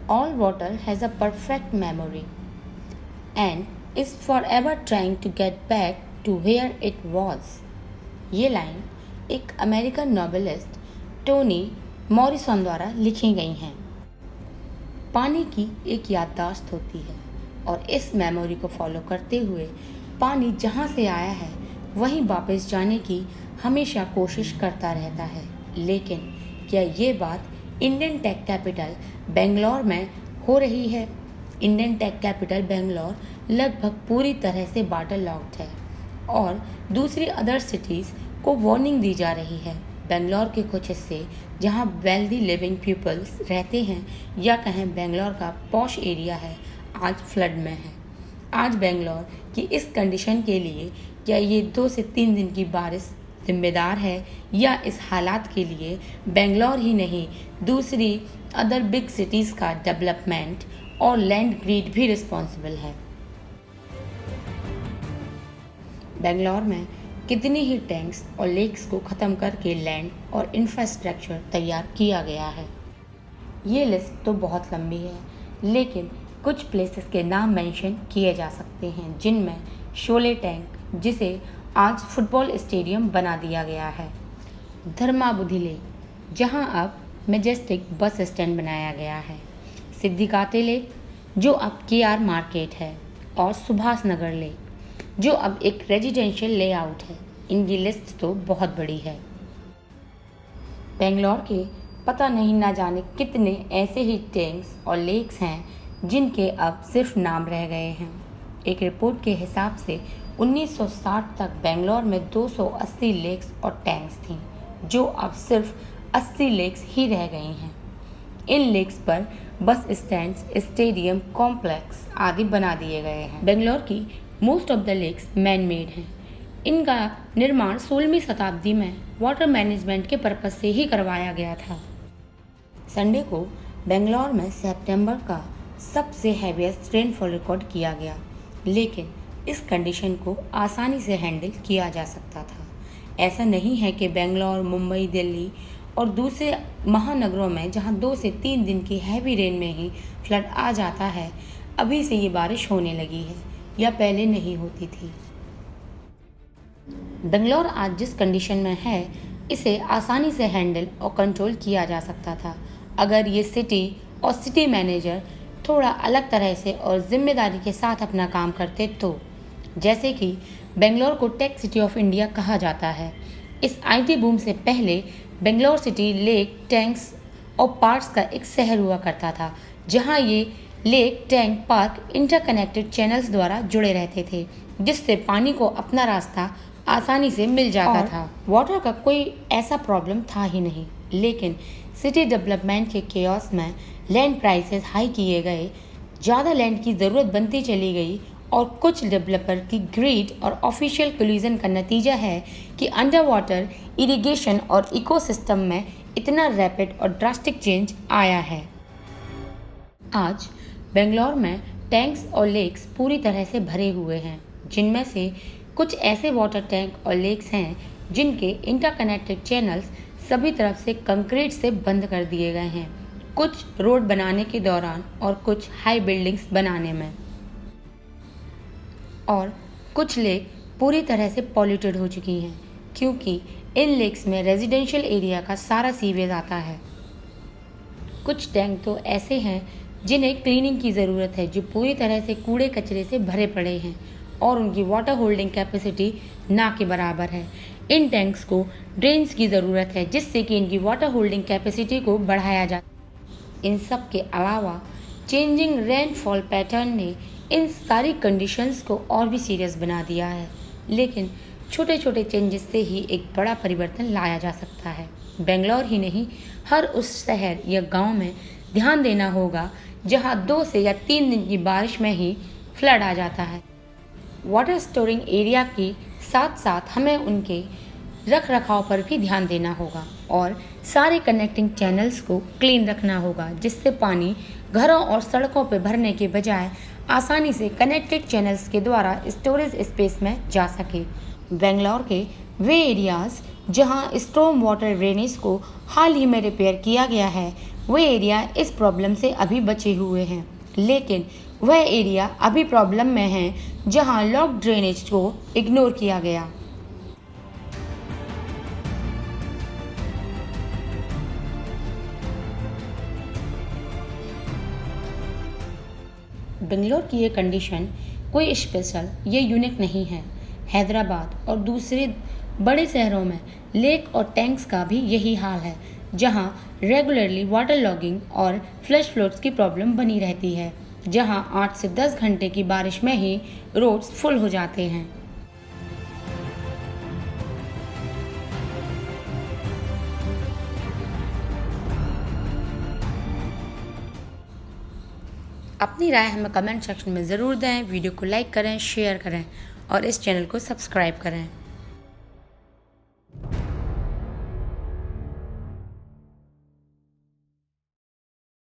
All water has a perfect memory and is forever trying to get back to where it was. ये line एक American novelist Tony Morrison द्वारा लिखी गई हैं। पानी की एक याददाश्त होती है और इस मेमोरी को फॉलो करते हुए पानी जहाँ से आया है वहीं वापस जाने की हमेशा कोशिश करता रहता है। लेकिन क्या ये बात इंडियन टेक कैपिटल बेंगलोर में हो रही है? इंडियन टेक कैपिटल बेंगलोर लगभग पूरी तरह से वाटर लॉक्ड है और दूसरी अदर सिटीज़ को वार्निंग दी जा रही है। बेंगलोर के कुछ हिस्से जहां वेल्दी लिविंग पीपल्स रहते हैं या कहें बेंगलोर का पॉश एरिया है, आज फ्लड में है। आज बेंगलोर की इस कंडीशन के लिए क्या ये 2 से 3 दिन की बारिश जिम्मेदार है या इस हालात के लिए बेंगलोर ही नहीं दूसरी अदर बिग सिटीज़ का डेवलपमेंट और लैंड ग्रीड भी रिस्पॉन्सिबल है? बेंगलोर में कितनी ही टैंक्स और लेक्स को ख़त्म करके लैंड और इंफ्रास्ट्रक्चर तैयार किया गया है। ये लिस्ट तो बहुत लंबी है, लेकिन कुछ प्लेसेस के नाम मेंशन किए जा सकते हैं, जिनमें शोले टैंक जिसे आज फुटबॉल स्टेडियम बना दिया गया है, धर्माबुधी लेक जहां अब मेजेस्टिक बस स्टैंड बनाया गया है, सिद्धिकाते लेक जो अब केआर मार्केट है और सुभाष नगर लेक जो अब एक रेजिडेंशियल लेआउट है। इनकी लिस्ट तो बहुत बड़ी है। बेंगलोर के पता नहीं ना जाने कितने ऐसे ही टैंक्स और लेक्स हैं जिनके अब सिर्फ नाम रह गए हैं। एक रिपोर्ट के हिसाब से 1960 तक बेंगलोर में 280 लेक्स और टैंक्स थीं, जो अब सिर्फ 80 लेक्स ही रह गई हैं। इन लेक्स पर बस स्टैंड्स, स्टेडियम कॉम्प्लेक्स आदि बना दिए गए हैं। बेंगलोर की most of the lakes man made हैं। इनका निर्माण 16वीं शताब्दी में वाटर मैनेजमेंट के पर्पज से ही करवाया गया था। संडे को बेंगलोर में सितंबर का सबसे हैवीएस्ट रेनफॉल रिकॉर्ड किया गया, लेकिन इस कंडीशन को आसानी से हैंडल किया जा सकता था। ऐसा नहीं है कि बेंगलोर, मुंबई, दिल्ली और दूसरे महानगरों में जहां 2 से 3 दिन की हैवी रेन में ही फ्लड आ जाता है, अभी से ये बारिश होने लगी है या पहले नहीं होती थी। बेंगलोर आज जिस कंडीशन में है, इसे आसानी से हैंडल और कंट्रोल किया जा सकता था अगर ये सिटी और सिटी मैनेजर थोड़ा अलग तरह से और जिम्मेदारी के साथ अपना काम करते तो। जैसे कि बेंगलोर को टेक सिटी ऑफ इंडिया कहा जाता है। इस आईटी बूम से पहले बेंगलोर सिटी लेक, टैंक्स और पार्क्स का एक शहर हुआ करता था, जहां ये lake, tank, park interconnected channels द्वारा जुड़े रहते थे, जिससे पानी को अपना रास्ता आसानी से मिल जाता था। वाटर का कोई ऐसा प्रॉब्लम था ही नहीं, लेकिन सिटी डेवलपमेंट के केओस में लैंड प्राइसेस हाई किए गए, ज़्यादा लैंड की ज़रूरत बनती चली गई और कुछ डेवलपर की ग्रीड और ऑफिशियल कोलिजन का नतीजा है कि अंडर वाटर इरिगेशन और इकोसिस्टम में इतना रैपिड और ड्रास्टिक चेंज आया है। आज बेंगलोर में टैंक्स और लेक्स पूरी तरह से भरे हुए हैं, जिनमें से कुछ ऐसे वाटर टैंक और लेक्स हैं जिनके इंटरकनेक्टेड चैनल्स सभी तरफ से कंक्रीट से बंद कर दिए गए हैं, कुछ रोड बनाने के दौरान और कुछ हाई बिल्डिंग्स बनाने में। और कुछ लेक पूरी तरह से पॉल्यूटेड हो चुकी हैं क्योंकि इन लेक्स में रेजिडेंशियल एरिया का सारा सीवेज आता है। कुछ टैंक तो ऐसे हैं जिन्हें क्लीनिंग की ज़रूरत है, जो पूरी तरह से कूड़े कचरे से भरे पड़े हैं और उनकी वाटर होल्डिंग कैपेसिटी ना के बराबर है। इन टैंक्स को ड्रेन्स की ज़रूरत है जिससे कि इनकी वाटर होल्डिंग कैपेसिटी को बढ़ाया जा। इन सब के अलावा चेंजिंग रेनफॉल पैटर्न ने इन सारी कंडीशंस को और भी सीरियस बना दिया है, लेकिन छोटे छोटे चेंजेस से ही एक बड़ा परिवर्तन लाया जा सकता है। बेंगलोर ही नहीं, हर उस शहर या गांव में ध्यान देना होगा जहां 2 से या 3 दिन की बारिश में ही फ्लड आ जाता है। वाटर स्टोरिंग एरिया के साथ साथ हमें उनके रख रखाव पर भी ध्यान देना होगा और सारे कनेक्टिंग चैनल्स को क्लीन रखना होगा, जिससे पानी घरों और सड़कों पर भरने के बजाय आसानी से कनेक्टेड चैनल्स के द्वारा स्टोरेज स्पेस में जा सके। बेंगलोर के वे एरियाज़ जहां स्टॉर्म वाटर ड्रेनेज को हाल ही में रिपेयर किया गया है, वे एरिया इस प्रॉब्लम से अभी बचे हुए हैं, लेकिन वह एरिया अभी प्रॉब्लम में है जहां लॉक ड्रेनेज को इग्नोर किया गया। बेंगलोर की ये कंडीशन कोई स्पेशल या यूनिक नहीं है। हैदराबाद और दूसरे बड़े शहरों में लेक और टैंक्स का भी यही हाल है, जहां रेगुलरली वाटर लॉगिंग और फ्लैश फ्लड्स की प्रॉब्लम बनी रहती है, जहां 8 से 10 घंटे की बारिश में ही रोड्स फुल हो जाते हैं। अपनी राय हमें कमेंट सेक्शन में ज़रूर दें, वीडियो को लाइक करें, शेयर करें और इस चैनल को सब्सक्राइब करें।